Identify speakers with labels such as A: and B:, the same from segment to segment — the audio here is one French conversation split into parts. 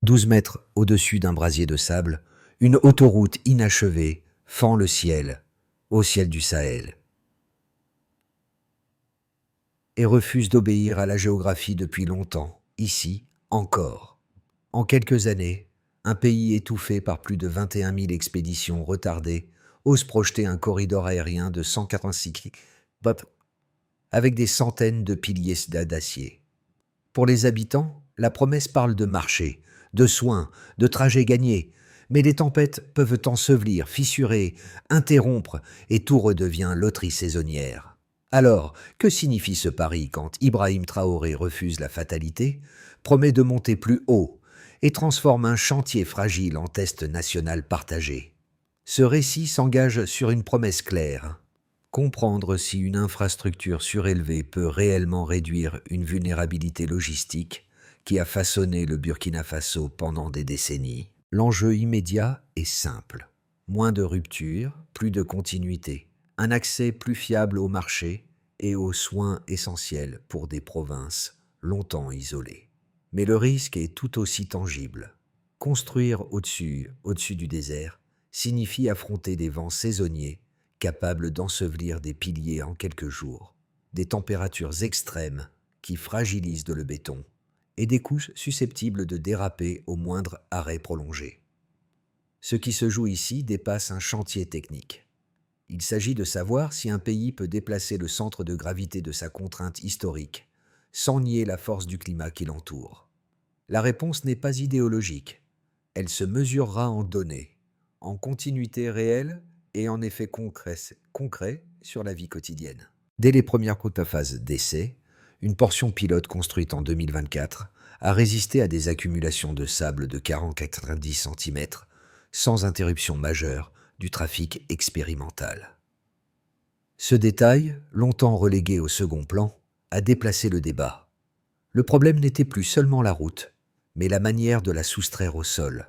A: 12 mètres au-dessus d'un brasier de sable, une autoroute inachevée fend le ciel, au ciel du Sahel, et refuse d'obéir à la géographie depuis longtemps, ici encore. En quelques années, un pays étouffé par plus de 21 000 expéditions retardées ose projeter un corridor aérien de 186 km avec des centaines de piliers d'acier. Pour les habitants, la promesse parle de marché, de soins, de trajets gagnés, mais les tempêtes peuvent ensevelir, fissurer, interrompre, et tout redevient loterie saisonnière. Alors, que signifie ce pari quand Ibrahim Traoré refuse la fatalité, promet de monter plus haut et transforme un chantier fragile en test national partagé? Ce récit s'engage sur une promesse claire: comprendre si une infrastructure surélevée peut réellement réduire une vulnérabilité logistique qui a façonné le Burkina Faso pendant des décennies. L'enjeu immédiat est simple: moins de rupture, plus de continuité, un accès plus fiable au marché et aux soins essentiels pour des provinces longtemps isolées. Mais le risque est tout aussi tangible. Construire au-dessus du désert signifie affronter des vents saisonniers capables d'ensevelir des piliers en quelques jours, des températures extrêmes qui fragilisent le béton et des couches susceptibles de déraper au moindre arrêt prolongé. Ce qui se joue ici dépasse un chantier technique. Il s'agit de savoir si un pays peut déplacer le centre de gravité de sa contrainte historique sans nier la force du climat qui l'entoure. La réponse n'est pas idéologique. Elle se mesurera en données, en continuité réelle et en effets concrets sur la vie quotidienne. Dès les premières phases d'essai, une portion pilote construite en 2024 a résisté à des accumulations de sable de 40-90 cm sans interruption majeure du trafic expérimental. Ce détail, longtemps relégué au second plan, a déplacé le débat. Le problème n'était plus seulement la route, mais la manière de la soustraire au sol.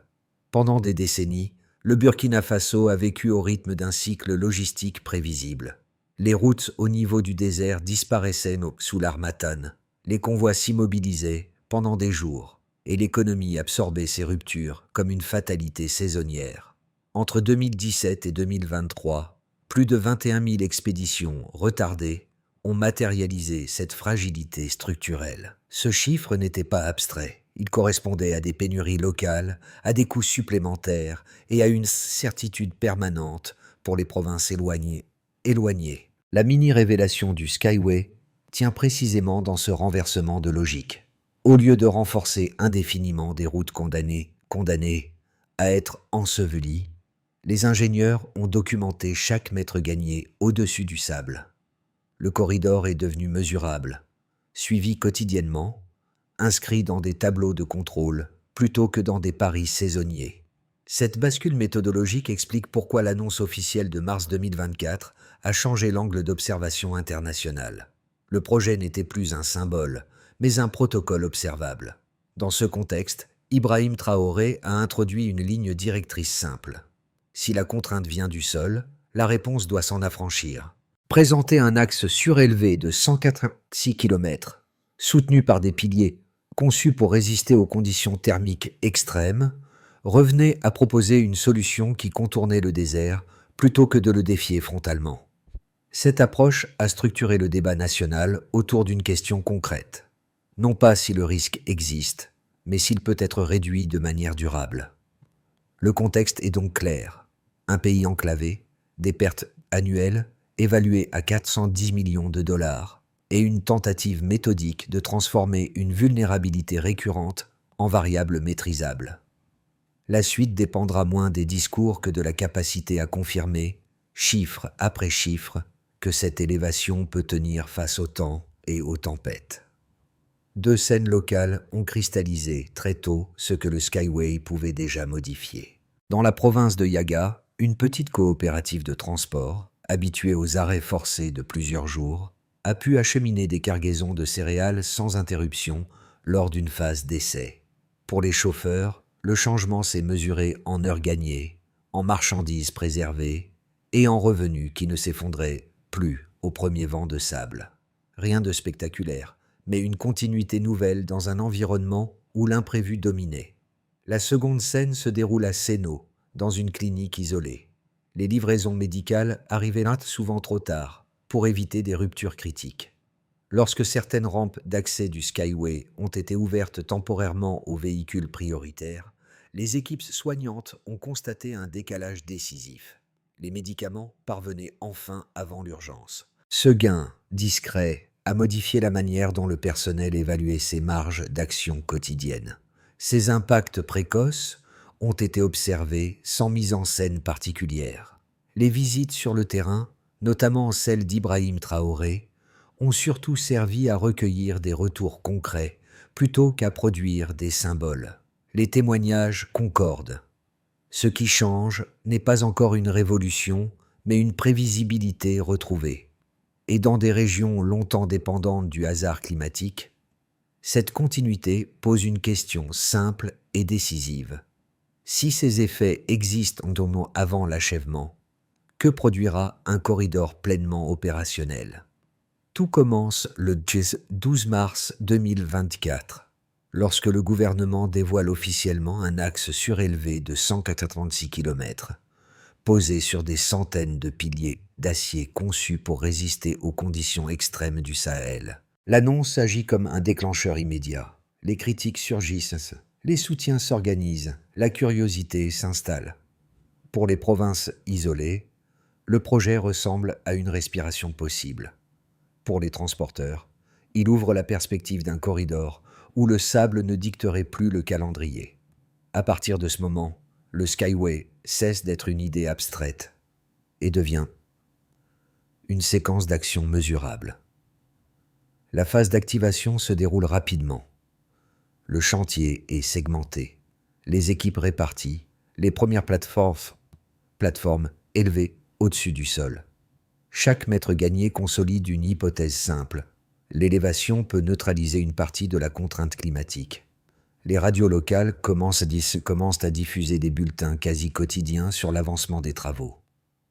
A: Pendant des décennies, le Burkina Faso a vécu au rythme d'un cycle logistique prévisible. Les routes au niveau du désert disparaissaient sous l'harmattan, les convois s'immobilisaient pendant des jours, et l'économie absorbait ces ruptures comme une fatalité saisonnière. Entre 2017 et 2023, plus de 21 000 expéditions retardées ont matérialisé cette fragilité structurelle. Ce chiffre n'était pas abstrait. Il correspondait à des pénuries locales, à des coûts supplémentaires et à une certitude permanente pour les provinces éloignées. La mini-révélation du Skyway tient précisément dans ce renversement de logique. Au lieu de renforcer indéfiniment des routes condamnées à être ensevelies, les ingénieurs ont documenté chaque mètre gagné au-dessus du sable. Le corridor est devenu mesurable, suivi quotidiennement, inscrit dans des tableaux de contrôle plutôt que dans des paris saisonniers. Cette bascule méthodologique explique pourquoi l'annonce officielle de mars 2024 a changé l'angle d'observation international. Le projet n'était plus un symbole, mais un protocole observable. Dans ce contexte, Ibrahim Traoré a introduit une ligne directrice simple. Si la contrainte vient du sol, la réponse doit s'en affranchir. Présenter un axe surélevé de 186 km, soutenu par des piliers conçus pour résister aux conditions thermiques extrêmes, revenait à proposer une solution qui contournait le désert plutôt que de le défier frontalement. Cette approche a structuré le débat national autour d'une question concrète. Non pas si le risque existe, mais s'il peut être réduit de manière durable. Le contexte est donc clair. Un pays enclavé, des pertes annuelles évaluées à 410 millions de dollars, et une tentative méthodique de transformer une vulnérabilité récurrente en variable maîtrisable. La suite dépendra moins des discours que de la capacité à confirmer, chiffre après chiffre, que cette élévation peut tenir face au temps et aux tempêtes. Deux scènes locales ont cristallisé très tôt ce que le Skyway pouvait déjà modifier. Dans la province de Yaga, une petite coopérative de transport, habituée aux arrêts forcés de plusieurs jours, a pu acheminer des cargaisons de céréales sans interruption lors d'une phase d'essai. Pour les chauffeurs, le changement s'est mesuré en heures gagnées, en marchandises préservées et en revenus qui ne s'effondraient plus au premier vent de sable. Rien de spectaculaire, mais une continuité nouvelle dans un environnement où l'imprévu dominait. La seconde scène se déroule à Seno, dans une clinique isolée. Les livraisons médicales arrivaient là souvent trop tard, pour éviter des ruptures critiques. Lorsque certaines rampes d'accès du Skyway ont été ouvertes temporairement aux véhicules prioritaires, les équipes soignantes ont constaté un décalage décisif. Les médicaments parvenaient enfin avant l'urgence. Ce gain, discret, a modifié la manière dont le personnel évaluait ses marges d'action quotidienne. Ces impacts précoces ont été observés sans mise en scène particulière. Les visites sur le terrain, notamment celle d'Ibrahim Traoré, ont surtout servi à recueillir des retours concrets plutôt qu'à produire des symboles. Les témoignages concordent. Ce qui change n'est pas encore une révolution, mais une prévisibilité retrouvée. Et dans des régions longtemps dépendantes du hasard climatique, cette continuité pose une question simple et décisive. Si ces effets existent avant l'achèvement, que produira un corridor pleinement opérationnel ? Tout commence le 12 mars 2024, lorsque le gouvernement dévoile officiellement un axe surélevé de 186 km, posé sur des centaines de piliers d'acier conçus pour résister aux conditions extrêmes du Sahel. L'annonce agit comme un déclencheur immédiat. Les critiques surgissent, les soutiens s'organisent, la curiosité s'installe. Pour les provinces isolées, le projet ressemble à une respiration possible. Pour les transporteurs, il ouvre la perspective d'un corridor où le sable ne dicterait plus le calendrier. À partir de ce moment, le Skyway cesse d'être une idée abstraite et devient une séquence d'action mesurable. La phase d'activation se déroule rapidement. Le chantier est segmenté, les équipes réparties, les premières plateformes élevées au-dessus du sol. Chaque mètre gagné consolide une hypothèse simple. L'élévation peut neutraliser une partie de la contrainte climatique. Les radios locales commencent à diffuser des bulletins quasi quotidiens sur l'avancement des travaux.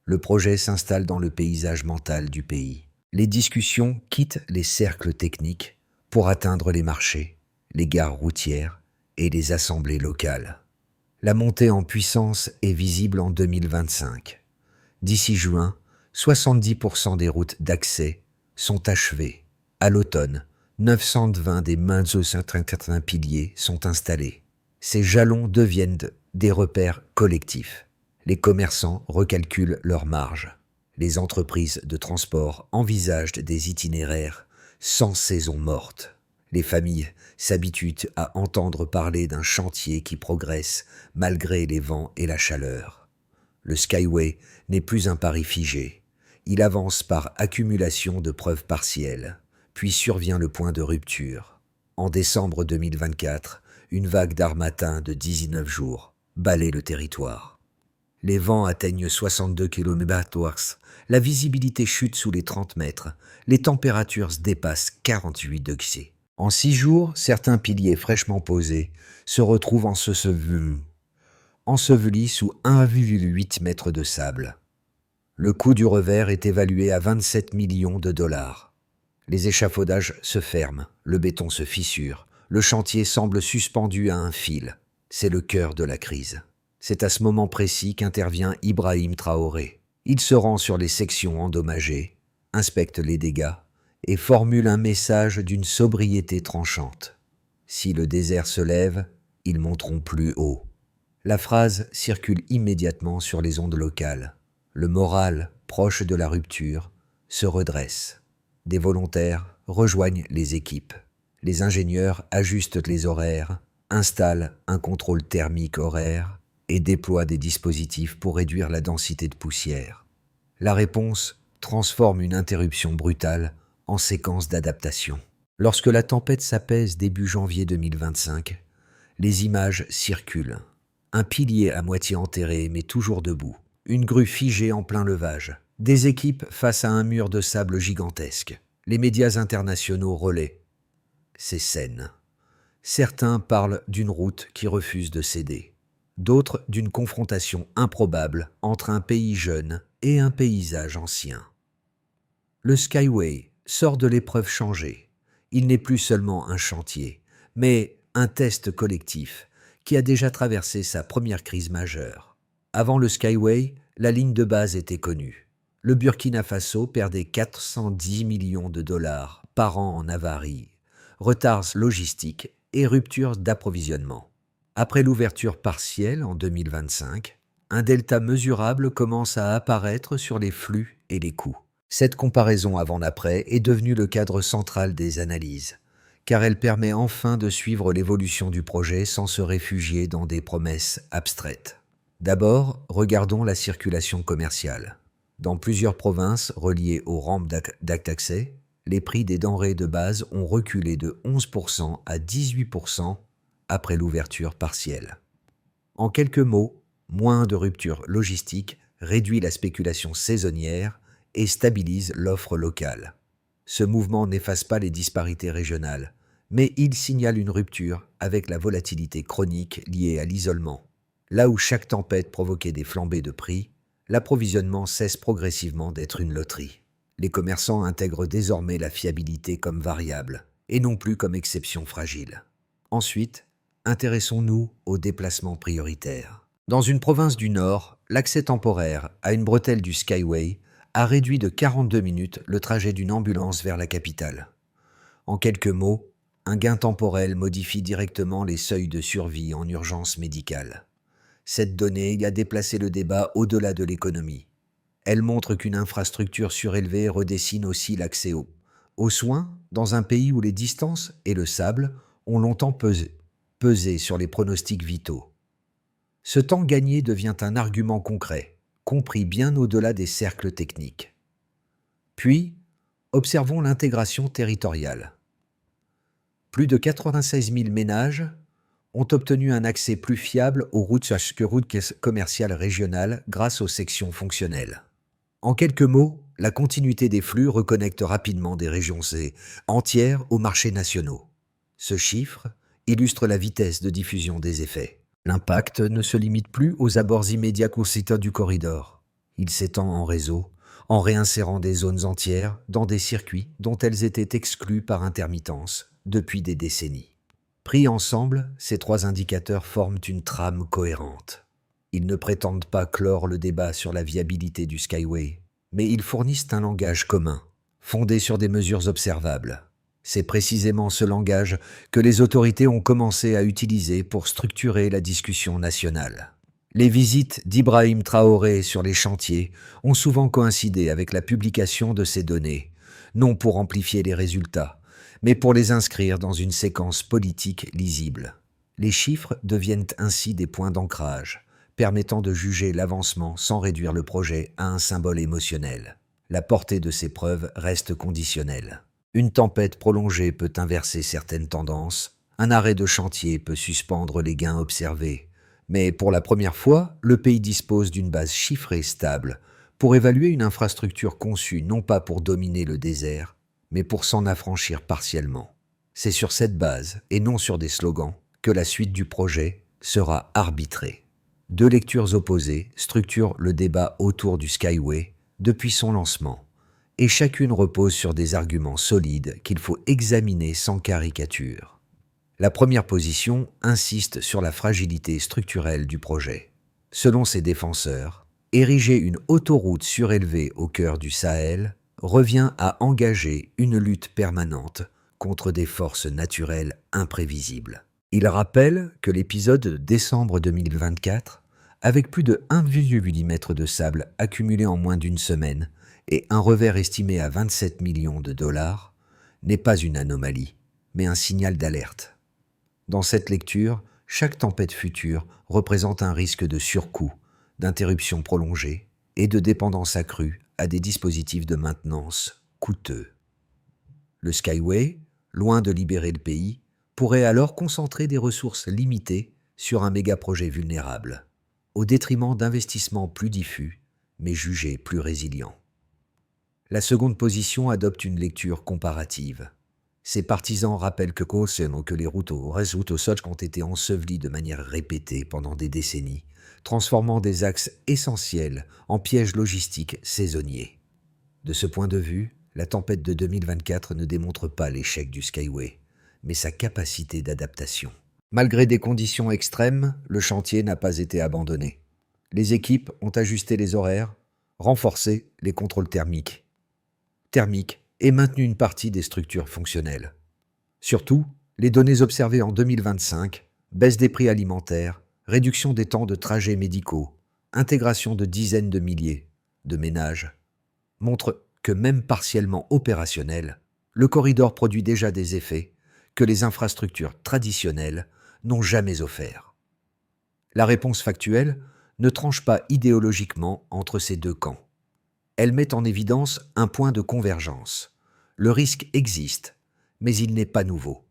A: Le projet s'installe dans le paysage mental du pays. Les discussions quittent les cercles techniques pour atteindre les marchés, les gares routières et les assemblées locales. La montée en puissance est visible en 2025. D'ici juin, 70% des routes d'accès sont achevées. À l'automne, 920 des 180 piliers sont installés. Ces jalons deviennent des repères collectifs. Les commerçants recalculent leurs marges. Les entreprises de transport envisagent des itinéraires sans saison morte. Les familles s'habituent à entendre parler d'un chantier qui progresse malgré les vents et la chaleur. Le Skyway n'est plus un pari figé. Il avance par accumulation de preuves partielles, puis survient le point de rupture. En décembre 2024, une vague d'harmattan de 19 jours balaie le territoire. Les vents atteignent 62 km/h, la visibilité chute sous les 30 mètres, les températures dépassent 48 degrés. En 6 jours, certains piliers fraîchement posés se retrouvent ensevelis sous 1,8 mètres de sable. Le coût du revers est évalué à 27 millions de dollars. Les échafaudages se ferment, le béton se fissure, le chantier semble suspendu à un fil. C'est le cœur de la crise. C'est à ce moment précis qu'intervient Ibrahim Traoré. Il se rend sur les sections endommagées, inspecte les dégâts et formule un message d'une sobriété tranchante. Si le désert se lève, ils monteront plus haut. La phrase circule immédiatement sur les ondes locales. Le moral, proche de la rupture, se redresse. Des volontaires rejoignent les équipes. Les ingénieurs ajustent les horaires, installent un contrôle thermique horaire et déploient des dispositifs pour réduire la densité de poussière. La réponse transforme une interruption brutale en séquence d'adaptation. Lorsque la tempête s'apaise début janvier 2025, les images circulent. Un pilier à moitié enterré mais toujours debout. Une grue figée en plein levage. Des équipes face à un mur de sable gigantesque. Les médias internationaux relaient ces scènes. Certains parlent d'une route qui refuse de céder. D'autres d'une confrontation improbable entre un pays jeune et un paysage ancien. Le Skyway sort de l'épreuve changée. Il n'est plus seulement un chantier, mais un test collectif qui a déjà traversé sa première crise majeure. Avant le Skyway, la ligne de base était connue. Le Burkina Faso perdait 410 millions de dollars par an en avaries, retards logistiques et ruptures d'approvisionnement. Après l'ouverture partielle en 2025, un delta mesurable commence à apparaître sur les flux et les coûts. Cette comparaison avant-après est devenue le cadre central des analyses, car elle permet enfin de suivre l'évolution du projet sans se réfugier dans des promesses abstraites. D'abord, regardons la circulation commerciale. Dans plusieurs provinces reliées aux rampes d'accès, les prix des denrées de base ont reculé de 11% à 18% après l'ouverture partielle. En quelques mots, moins de ruptures logistiques réduit la spéculation saisonnière et stabilise l'offre locale. Ce mouvement n'efface pas les disparités régionales, mais il signale une rupture avec la volatilité chronique liée à l'isolement. Là où chaque tempête provoquait des flambées de prix, l'approvisionnement cesse progressivement d'être une loterie. Les commerçants intègrent désormais la fiabilité comme variable, et non plus comme exception fragile. Ensuite, intéressons-nous aux déplacements prioritaires. Dans une province du Nord, l'accès temporaire à une bretelle du Skyway a réduit de 42 minutes le trajet d'une ambulance vers la capitale. En quelques mots, un gain temporel modifie directement les seuils de survie en urgence médicale. Cette donnée a déplacé le débat au-delà de l'économie. Elle montre qu'une infrastructure surélevée redessine aussi l'accès aux soins dans un pays où les distances et le sable ont longtemps pesé sur les pronostics vitaux. Ce temps gagné devient un argument concret, compris bien au-delà des cercles techniques. Puis, observons l'intégration territoriale. Plus de 96 000 ménages ont obtenu un accès plus fiable aux routes commerciales régionales grâce aux sections fonctionnelles. En quelques mots, la continuité des flux reconnecte rapidement des régions entières aux marchés nationaux. Ce chiffre illustre la vitesse de diffusion des effets. L'impact ne se limite plus aux abords immédiats concitoyens du corridor. Il s'étend en réseau, en réinsérant des zones entières dans des circuits dont elles étaient exclues par intermittence depuis des décennies. Pris ensemble, ces trois indicateurs forment une trame cohérente. Ils ne prétendent pas clore le débat sur la viabilité du Skyway, mais ils fournissent un langage commun, fondé sur des mesures observables. C'est précisément ce langage que les autorités ont commencé à utiliser pour structurer la discussion nationale. Les visites d'Ibrahim Traoré sur les chantiers ont souvent coïncidé avec la publication de ces données, non pour amplifier les résultats, mais pour les inscrire dans une séquence politique lisible. Les chiffres deviennent ainsi des points d'ancrage, permettant de juger l'avancement sans réduire le projet à un symbole émotionnel. La portée de ces preuves reste conditionnelle. Une tempête prolongée peut inverser certaines tendances, un arrêt de chantier peut suspendre les gains observés, mais pour la première fois, le pays dispose d'une base chiffrée stable pour évaluer une infrastructure conçue non pas pour dominer le désert, mais pour s'en affranchir partiellement. C'est sur cette base, et non sur des slogans, que la suite du projet sera arbitrée. Deux lectures opposées structurent le débat autour du Skyway depuis son lancement, et chacune repose sur des arguments solides qu'il faut examiner sans caricature. La première position insiste sur la fragilité structurelle du projet. Selon ses défenseurs, ériger une autoroute surélevée au cœur du Sahel revient à engager une lutte permanente contre des forces naturelles imprévisibles. Il rappelle que l'épisode de décembre 2024, avec plus de 1,8 m de sable accumulé en moins d'une semaine et un revers estimé à 27 millions de dollars, n'est pas une anomalie, mais un signal d'alerte. Dans cette lecture, chaque tempête future représente un risque de surcoût, d'interruption prolongée et de dépendance accrue à des dispositifs de maintenance coûteux. Le Skyway, loin de libérer le pays, pourrait alors concentrer des ressources limitées sur un méga-projet vulnérable, au détriment d'investissements plus diffus, mais jugés plus résilients. La seconde position adopte une lecture comparative. Ses partisans rappellent que les routes au sol ont été ensevelies de manière répétée pendant des décennies, transformant des axes essentiels en pièges logistiques saisonniers. De ce point de vue, la tempête de 2024 ne démontre pas l'échec du Skyway, mais sa capacité d'adaptation. Malgré des conditions extrêmes, le chantier n'a pas été abandonné. Les équipes ont ajusté les horaires, renforcé les contrôles thermiques et maintenu une partie des structures fonctionnelles. Surtout, les données observées en 2025, baisse des prix alimentaires, réduction des temps de trajets médicaux, intégration de dizaines de milliers de ménages, montrent que même partiellement opérationnel, le corridor produit déjà des effets que les infrastructures traditionnelles n'ont jamais offerts. La réponse factuelle ne tranche pas idéologiquement entre ces deux camps. Elle met en évidence un point de convergence. Le risque existe, mais il n'est pas nouveau.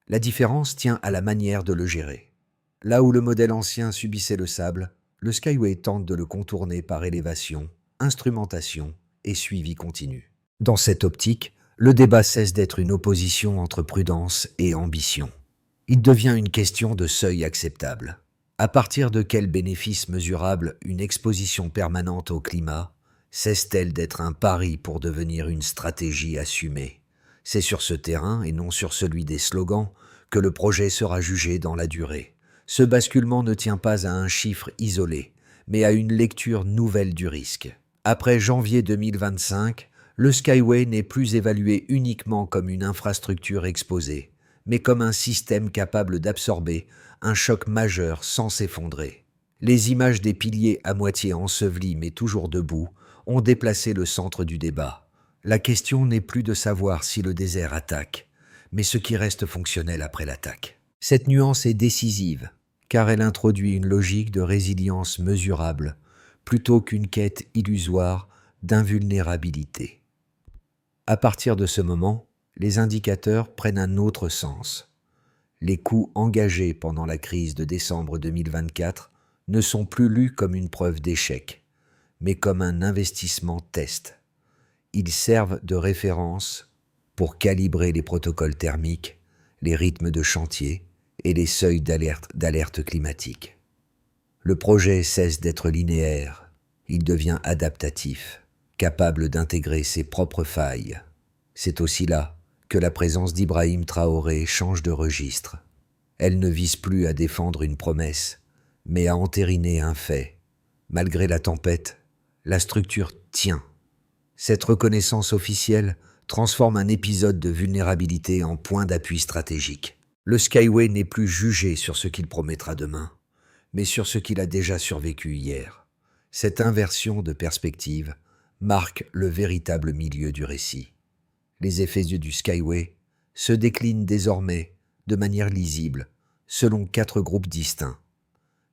A: La différence tient à la manière de le gérer. Là où le modèle ancien subissait le sable, le Skyway tente de le contourner par élévation, instrumentation et suivi continu. Dans cette optique, le débat cesse d'être une opposition entre prudence et ambition. Il devient une question de seuil acceptable. À partir de quel bénéfice mesurable une exposition permanente au climat cesse-t-elle d'être un pari pour devenir une stratégie assumée? C'est sur ce terrain, et non sur celui des slogans, que le projet sera jugé dans la durée. Ce basculement ne tient pas à un chiffre isolé, mais à une lecture nouvelle du risque. Après janvier 2025, le Skyway n'est plus évalué uniquement comme une infrastructure exposée, mais comme un système capable d'absorber un choc majeur sans s'effondrer. Les images des piliers à moitié ensevelis mais toujours debout ont déplacé le centre du débat. La question n'est plus de savoir si le désert attaque, mais ce qui reste fonctionnel après l'attaque. Cette nuance est décisive, car elle introduit une logique de résilience mesurable, plutôt qu'une quête illusoire d'invulnérabilité. À partir de ce moment, les indicateurs prennent un autre sens. Les coûts engagés pendant la crise de décembre 2024 ne sont plus lus comme une preuve d'échec, mais comme un investissement test. Ils servent de référence pour calibrer les protocoles thermiques, les rythmes de chantier et les seuils d'alerte climatique. Le projet cesse d'être linéaire, il devient adaptatif, capable d'intégrer ses propres failles. C'est aussi là que la présence d'Ibrahim Traoré change de registre. Elle ne vise plus à défendre une promesse, mais à entériner un fait. Malgré la tempête, la structure tient. Cette reconnaissance officielle transforme un épisode de vulnérabilité en point d'appui stratégique. Le Skyway n'est plus jugé sur ce qu'il promettra demain, mais sur ce qu'il a déjà survécu hier. Cette inversion de perspective marque le véritable milieu du récit. Les effets du Skyway se déclinent désormais de manière lisible, selon 4 groupes distincts,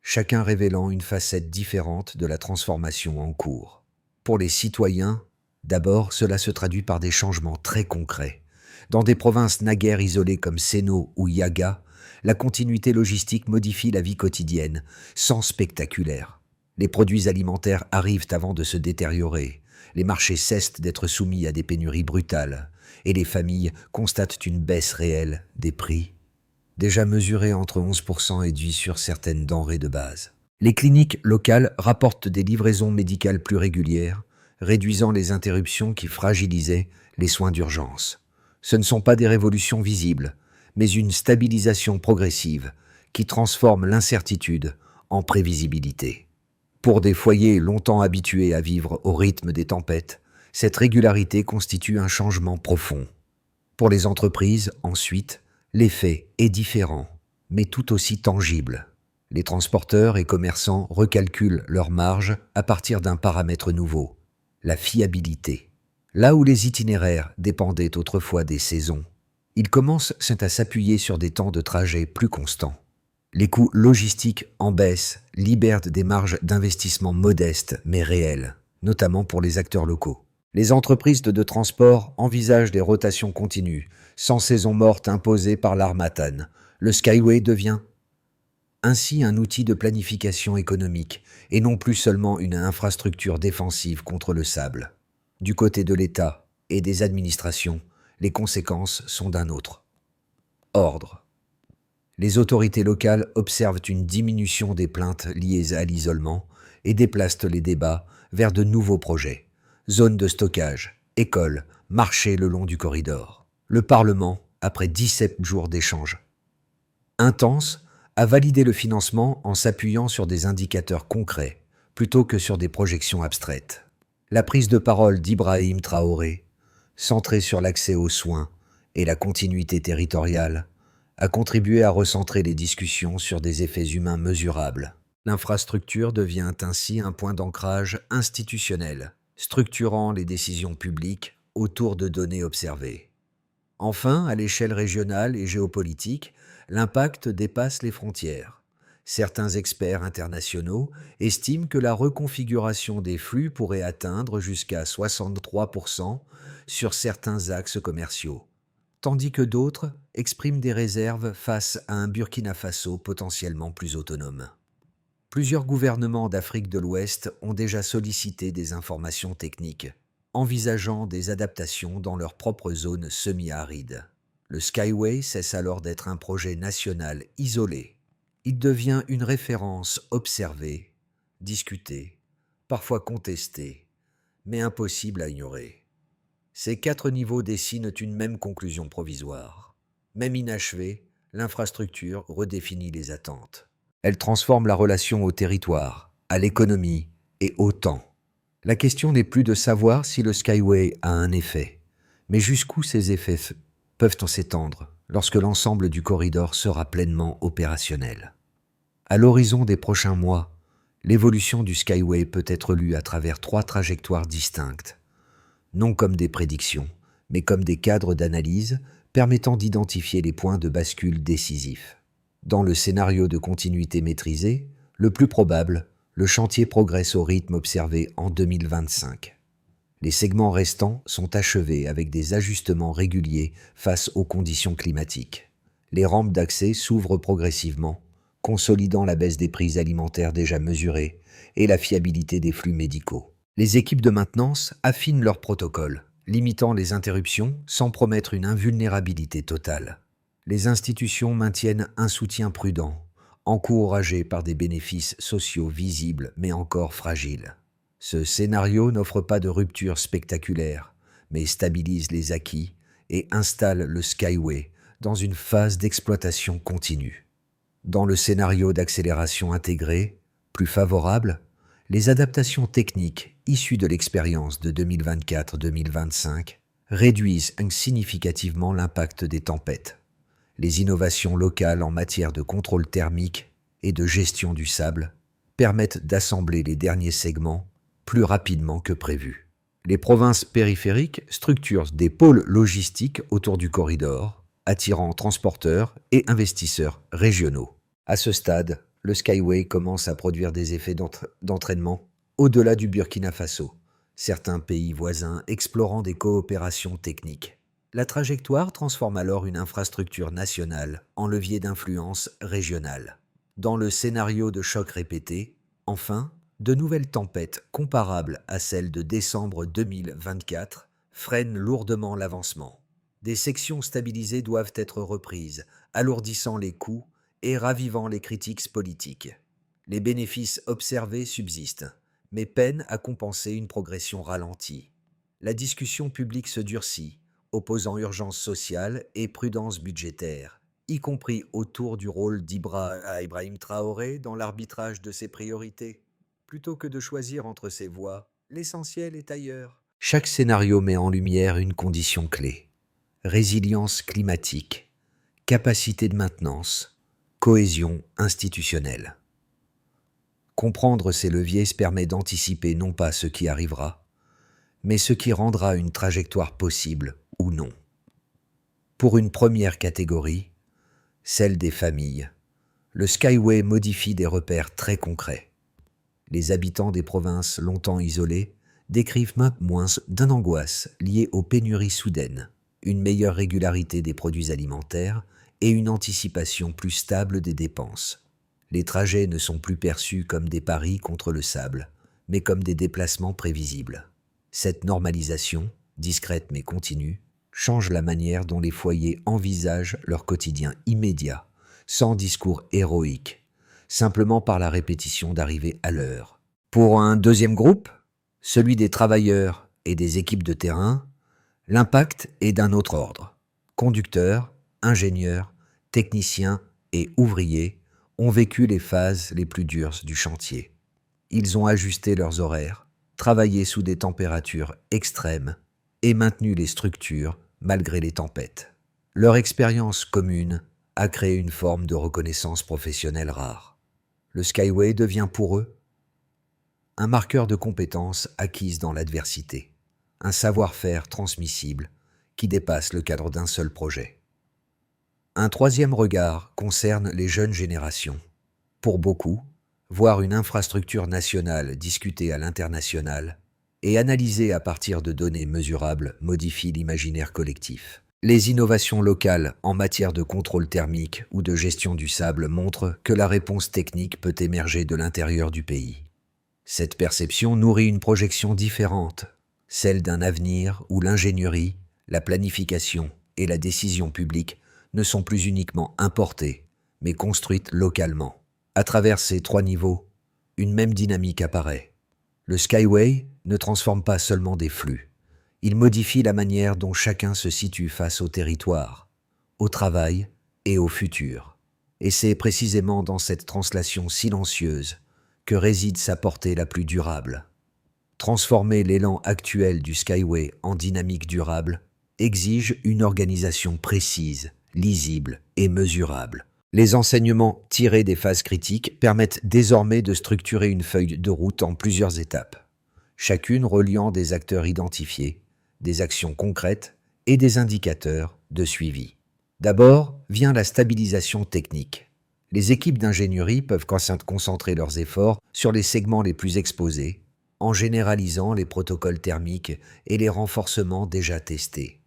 A: chacun révélant une facette différente de la transformation en cours. Pour les citoyens, d'abord, cela se traduit par des changements très concrets. Dans des provinces naguère isolées comme Seno ou Yaga, la continuité logistique modifie la vie quotidienne, sans spectaculaire. Les produits alimentaires arrivent avant de se détériorer, les marchés cessent d'être soumis à des pénuries brutales, et les familles constatent une baisse réelle des prix, déjà mesurée entre 11% et 10% sur certaines denrées de base. Les cliniques locales rapportent des livraisons médicales plus régulières, réduisant les interruptions qui fragilisaient les soins d'urgence. Ce ne sont pas des révolutions visibles, mais une stabilisation progressive qui transforme l'incertitude en prévisibilité. Pour des foyers longtemps habitués à vivre au rythme des tempêtes, cette régularité constitue un changement profond. Pour les entreprises, ensuite, l'effet est différent, mais tout aussi tangible. Les transporteurs et commerçants recalculent leurs marges à partir d'un paramètre nouveau, la fiabilité. Là où les itinéraires dépendaient autrefois des saisons, ils commencent à s'appuyer sur des temps de trajet plus constants. Les coûts logistiques en baisse libèrent des marges d'investissement modestes mais réelles, notamment pour les acteurs locaux. Les entreprises de transport envisagent des rotations continues, sans saison morte imposée par l'Harmattan. Le Skyway devient ainsi un outil de planification économique et non plus seulement une infrastructure défensive contre le sable. Du côté de l'État et des administrations, les conséquences sont d'un autre ordre. Les autorités locales observent une diminution des plaintes liées à l'isolement et déplacent les débats vers de nouveaux projets. Zones de stockage, écoles, marchés le long du corridor. Le Parlement, après 17 jours d'échanges intenses, a validé le financement en s'appuyant sur des indicateurs concrets, plutôt que sur des projections abstraites. La prise de parole d'Ibrahim Traoré, centrée sur l'accès aux soins et la continuité territoriale, a contribué à recentrer les discussions sur des effets humains mesurables. L'infrastructure devient ainsi un point d'ancrage institutionnel, structurant les décisions publiques autour de données observées. Enfin, à l'échelle régionale et géopolitique, l'impact dépasse les frontières. Certains experts internationaux estiment que la reconfiguration des flux pourrait atteindre jusqu'à 63% sur certains axes commerciaux, tandis que d'autres expriment des réserves face à un Burkina Faso potentiellement plus autonome. Plusieurs gouvernements d'Afrique de l'Ouest ont déjà sollicité des informations techniques, envisageant des adaptations dans leur propre zone semi-aride. Le Skyway cesse alors d'être un projet national isolé. Il devient une référence observée, discutée, parfois contestée, mais impossible à ignorer. Ces 4 niveaux dessinent une même conclusion provisoire. Même inachevée, l'infrastructure redéfinit les attentes. Elle transforme la relation au territoire, à l'économie et au temps. La question n'est plus de savoir si le Skyway a un effet, mais jusqu'où ces effets peuvent s'étendre lorsque l'ensemble du corridor sera pleinement opérationnel. À l'horizon des prochains mois, l'évolution du Skyway peut être lue à travers 3 trajectoires distinctes, non comme des prédictions, mais comme des cadres d'analyse permettant d'identifier les points de bascule décisifs. Dans le scénario de continuité maîtrisée, le plus probable, le chantier progresse au rythme observé en 2025. Les segments restants sont achevés avec des ajustements réguliers face aux conditions climatiques. Les rampes d'accès s'ouvrent progressivement, consolidant la baisse des prix alimentaires déjà mesurés et la fiabilité des flux médicaux. Les équipes de maintenance affinent leurs protocoles, limitant les interruptions sans promettre une invulnérabilité totale. Les institutions maintiennent un soutien prudent, encouragé par des bénéfices sociaux visibles mais encore fragiles. Ce scénario n'offre pas de rupture spectaculaire, mais stabilise les acquis et installe le Skyway dans une phase d'exploitation continue. Dans le scénario d'accélération intégrée, plus favorable, les adaptations techniques issues de l'expérience de 2024-2025 réduisent significativement l'impact des tempêtes. Les innovations locales en matière de contrôle thermique et de gestion du sable permettent d'assembler les derniers segments plus rapidement que prévu. Les provinces périphériques structurent des pôles logistiques autour du corridor, attirant transporteurs et investisseurs régionaux. À ce stade, le Skyway commence à produire des effets d'entraînement au-delà du Burkina Faso, certains pays voisins explorant des coopérations techniques. La trajectoire transforme alors une infrastructure nationale en levier d'influence régionale. Dans le scénario de choc répété, enfin, de nouvelles tempêtes comparables à celles de décembre 2024 freinent lourdement l'avancement. Des sections stabilisées doivent être reprises, alourdissant les coûts et ravivant les critiques politiques. Les bénéfices observés subsistent, mais peinent à compenser une progression ralentie. La discussion publique se durcit, opposant urgence sociale et prudence budgétaire, y compris autour du rôle d'Ibrahim Traoré dans l'arbitrage de ses priorités. Plutôt que de choisir entre ces voies, l'essentiel est ailleurs. Chaque scénario met en lumière une condition clé: résilience climatique, capacité de maintenance, cohésion institutionnelle. Comprendre ces leviers permet d'anticiper non pas ce qui arrivera, mais ce qui rendra une trajectoire possible ou non. Pour une première catégorie, celle des familles, le Skyway modifie des repères très concrets. Les habitants des provinces longtemps isolées décrivent moins d'une angoisse liée aux pénuries soudaines, une meilleure régularité des produits alimentaires et une anticipation plus stable des dépenses. Les trajets ne sont plus perçus comme des paris contre le sable, mais comme des déplacements prévisibles. Cette normalisation, discrète mais continue, change la manière dont les foyers envisagent leur quotidien immédiat, sans discours héroïque, simplement par la répétition d'arriver à l'heure. Pour un deuxième groupe, celui des travailleurs et des équipes de terrain, l'impact est d'un autre ordre. Conducteurs, ingénieurs, techniciens et ouvriers ont vécu les phases les plus dures du chantier. Ils ont ajusté leurs horaires, travaillé sous des températures extrêmes et maintenu les structures malgré les tempêtes. Leur expérience commune a créé une forme de reconnaissance professionnelle rare. Le Skyway devient pour eux un marqueur de compétences acquises dans l'adversité, un savoir-faire transmissible qui dépasse le cadre d'un seul projet. Un troisième regard concerne les jeunes générations. Pour beaucoup, voir une infrastructure nationale discutée à l'international et analysée à partir de données mesurables modifie l'imaginaire collectif. Les innovations locales en matière de contrôle thermique ou de gestion du sable montrent que la réponse technique peut émerger de l'intérieur du pays. Cette perception nourrit une projection différente, celle d'un avenir où l'ingénierie, la planification et la décision publique ne sont plus uniquement importées, mais construites localement. À travers ces trois niveaux, une même dynamique apparaît. Le Skyway ne transforme pas seulement des flux, il modifie la manière dont chacun se situe face au territoire, au travail et au futur. Et c'est précisément dans cette translation silencieuse que réside sa portée la plus durable. Transformer l'élan actuel du Skyway en dynamique durable exige une organisation précise, lisible et mesurable. Les enseignements tirés des phases critiques permettent désormais de structurer une feuille de route en plusieurs étapes, chacune reliant des acteurs identifiés, des actions concrètes et des indicateurs de suivi. D'abord vient la stabilisation technique. Les équipes d'ingénierie peuvent concentrer leurs efforts sur les segments les plus exposés, en généralisant les protocoles thermiques et les renforcements déjà testés.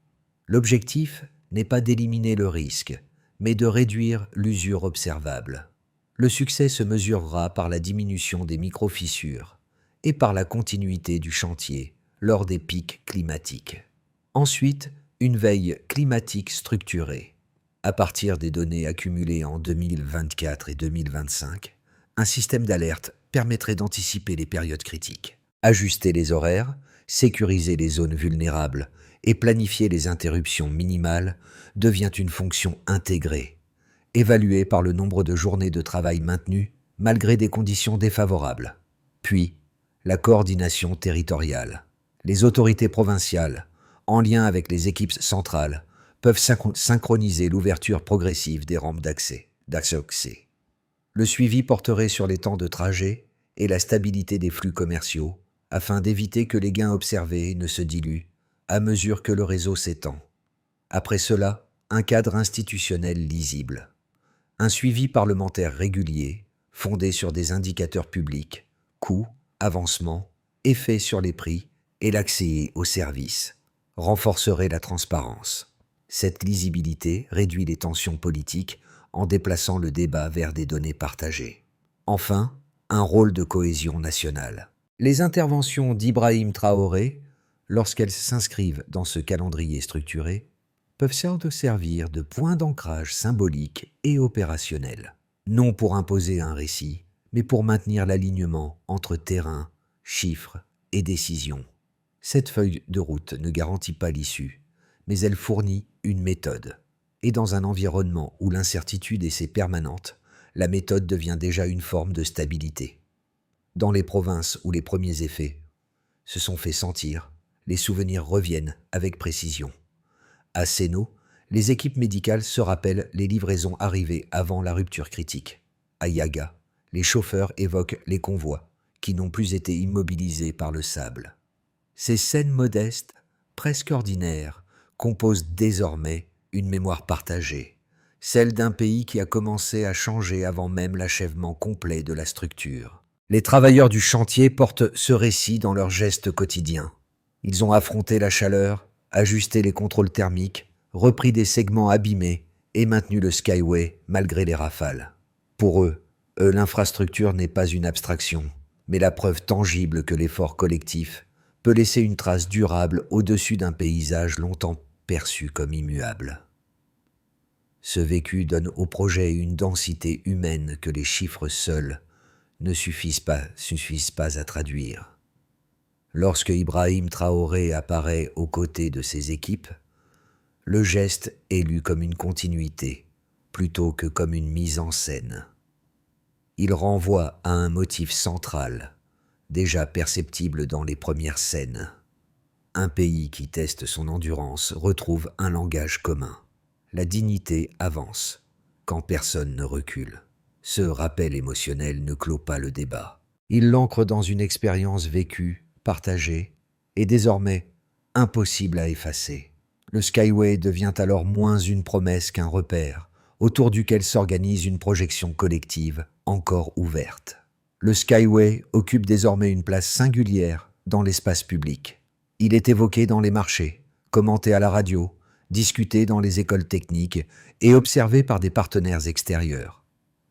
A: L'objectif n'est pas d'éliminer le risque, mais de réduire l'usure observable. Le succès se mesurera par la diminution des micro-fissures et par la continuité du chantier lors des pics climatiques. Ensuite, une veille climatique structurée. À partir des données accumulées en 2024 et 2025, un système d'alerte permettrait d'anticiper les périodes critiques, ajuster les horaires, sécuriser les zones vulnérables et planifier les interruptions minimales devient une fonction intégrée, évaluée par le nombre de journées de travail maintenues malgré des conditions défavorables. Puis, la coordination territoriale. Les autorités provinciales, en lien avec les équipes centrales, peuvent synchroniser l'ouverture progressive des rampes d'accès. Le suivi porterait sur les temps de trajet et la stabilité des flux commerciaux, afin d'éviter que les gains observés ne se diluent à mesure que le réseau s'étend. Après cela, un cadre institutionnel lisible. Un suivi parlementaire régulier, fondé sur des indicateurs publics, coûts, avancements, effets sur les prix et l'accès aux services, renforcerait la transparence. Cette lisibilité réduit les tensions politiques en déplaçant le débat vers des données partagées. Enfin, un rôle de cohésion nationale. Les interventions d'Ibrahim Traoré, lorsqu'elles s'inscrivent dans ce calendrier structuré, peuvent servir de point d'ancrage symbolique et opérationnel, non pour imposer un récit, mais pour maintenir l'alignement entre terrain, chiffres et décisions. Cette feuille de route ne garantit pas l'issue, mais elle fournit une méthode. Et dans un environnement où l'incertitude est permanente, la méthode devient déjà une forme de stabilité. Dans les provinces où les premiers effets se sont fait sentir, les souvenirs reviennent avec précision. À Séno, les équipes médicales se rappellent les livraisons arrivées avant la rupture critique. À Yaga, les chauffeurs évoquent les convois qui n'ont plus été immobilisés par le sable. Ces scènes modestes, presque ordinaires, composent désormais une mémoire partagée, celle d'un pays qui a commencé à changer avant même l'achèvement complet de la structure. Les travailleurs du chantier portent ce récit dans leurs gestes quotidiens. Ils ont affronté la chaleur, ajusté les contrôles thermiques, repris des segments abîmés et maintenu le Skyway malgré les rafales. Pour eux, l'infrastructure n'est pas une abstraction, mais la preuve tangible que l'effort collectif peut laisser une trace durable au-dessus d'un paysage longtemps perçu comme immuable. Ce vécu donne au projet une densité humaine que les chiffres seuls ne suffisent pas à traduire. Lorsque Ibrahim Traoré apparaît aux côtés de ses équipes, le geste est lu comme une continuité plutôt que comme une mise en scène. Il renvoie à un motif central, déjà perceptible dans les premières scènes. Un pays qui teste son endurance retrouve un langage commun. La dignité avance, quand personne ne recule. Ce rappel émotionnel ne clôt pas le débat. Il l'ancre dans une expérience vécue, partagée, et désormais impossible à effacer. Le Skyway devient alors moins une promesse qu'un repère, autour duquel s'organise une projection collective encore ouverte. Le Skyway occupe désormais une place singulière dans l'espace public. Il est évoqué dans les marchés, commenté à la radio, discuté dans les écoles techniques et observé par des partenaires extérieurs.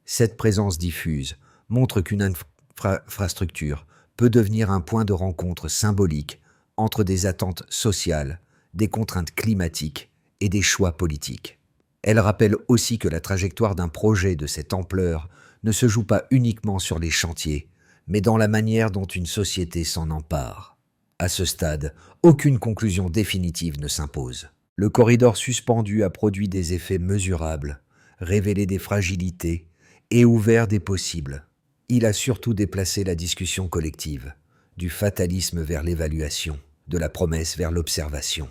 A: Cette présence diffuse montre qu'une infrastructure peut devenir un point de rencontre symbolique entre des attentes sociales, des contraintes climatiques et des choix politiques. Elle rappelle aussi que la trajectoire d'un projet de cette ampleur ne se joue pas uniquement sur les chantiers, mais dans la manière dont une société s'en empare. À ce stade, aucune conclusion définitive ne s'impose. Le corridor suspendu a produit des effets mesurables, révélé des fragilités et ouvert des possibles. Il a surtout déplacé la discussion collective, du fatalisme vers l'évaluation, de la promesse vers l'observation.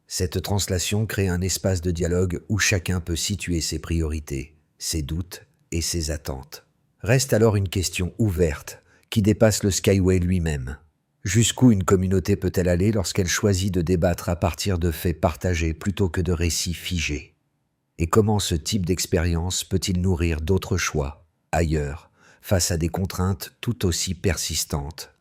A: Cette translation crée un espace de dialogue où chacun peut situer ses priorités, ses doutes et ses attentes. Reste alors une question ouverte qui dépasse le Skyway lui-même. Jusqu'où une communauté peut-elle aller lorsqu'elle choisit de débattre à partir de faits partagés plutôt que de récits figés? Et comment ce type d'expérience peut-il nourrir d'autres choix, ailleurs, face à des contraintes tout aussi persistantes?